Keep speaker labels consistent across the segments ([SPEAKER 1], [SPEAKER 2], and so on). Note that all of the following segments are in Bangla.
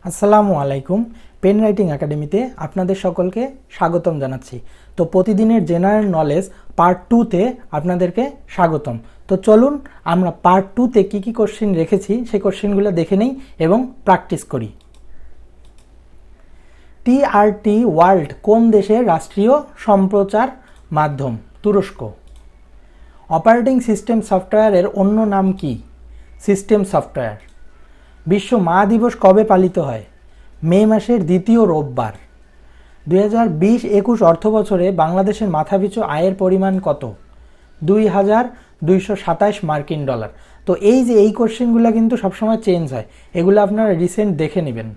[SPEAKER 1] আসসালামু আলাইকুম। পেন রাইটিং একাডেমিতে আপনাদের সকলকে স্বাগতম জানাচ্ছি। তো প্রতিদিনের জেনারেল নলেজ পার্ট 2তে আপনাদেরকে স্বাগতম। তো চলুন আমরা পার্ট 2তে কী কী কোশ্চেন রেখেছি সেই কোশ্চেনগুলো দেখে নিই এবং প্র্যাকটিস করি। টিআরটি ওয়ার্ল্ড কোন দেশের রাষ্ট্রীয় সম্প্রচার মাধ্যম? তুরস্ক। অপারেটিং সিস্টেম সফটওয়্যারের অন্য নাম কি? System software. বিশ্ব মা দিবস কবে পালিত হয়? মে মাসের দ্বিতীয় রোববার। 2020-21 অর্থবছরে বাংলাদেশের মাথাপিছু আয়ের পরিমাণ কত? 2227 মার্কিন ডলার। তো এই কোশ্চেনগুলো কিন্তু সবসময় চেঞ্জ হয়, এগুলো আপনারা রিসেন্ট দেখে নেবেন।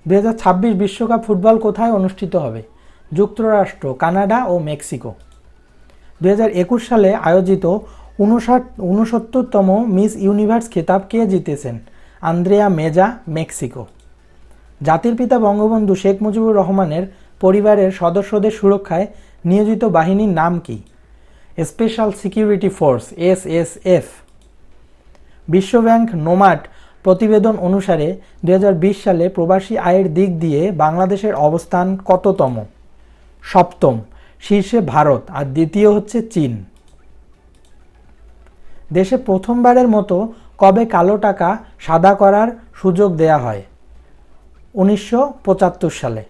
[SPEAKER 1] 2026 বিশ্বকাপ ফুটবল কোথায় অনুষ্ঠিত হবে? যুক্তরাষ্ট্র, কানাডা ও মেক্সিকো। 2021 সালে আয়োজিত 69তম মিস ইউনিভার্স খেতাব কে জিতেছেন? Andrea Meza, Mexico. জাতির পিতা বঙ্গবন্ধু শেখ মুজিবুর রহমানের পরিবারের সদস্যদের সুরক্ষায় নিয়োজিত বাহিনীর নাম কি? Special security force, SSF। বিশ্বব্যাংক নোম্যাড প্রতিবেদন অনুসারে 2020 সালে প্রবাসী আয়ের দিক দিয়ে বাংলাদেশের অবস্থান কততম? 7ম। শীর্ষে ভারত আর দ্বিতীয় হচ্ছে চীন। দেশে প্রথমবারের মতো কবে কালো টাকা সাদা করার সুযোগ দেয়া হয়? 1975 সালে।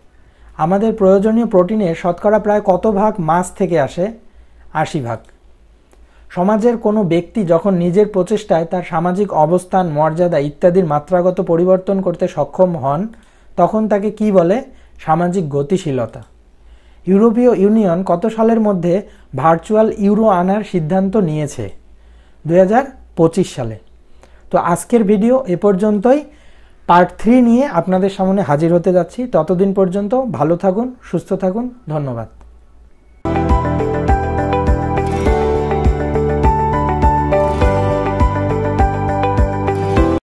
[SPEAKER 1] আমাদের প্রয়োজনীয় প্রোটিনের শতকরা প্রায় কত ভাগ মাছ থেকে আসে? 80 ভাগ। সমাজের কোনো ব্যক্তি যখন নিজের প্রচেষ্টায় তার সামাজিক অবস্থান, মর্যাদা ইত্যাদির মাত্রাগত পরিবর্তন করতে সক্ষম হন তখন তাকে কি বলে? সামাজিক গতিশীলতা। ইউরোপীয় ইউনিয়ন কত সালের মধ্যে ভার্চুয়াল ইউরো আনার সিদ্ধান্ত নিয়েছে? 2025 সালে। তো আজকের ভিডিও এ পর্যন্তই। পার্ট 3 নিয়ে আপনাদের সামনে হাজির হতে যাচ্ছি। ততদিন পর্যন্ত ভালো থাকুন, সুস্থ থাকুন। ধন্যবাদ।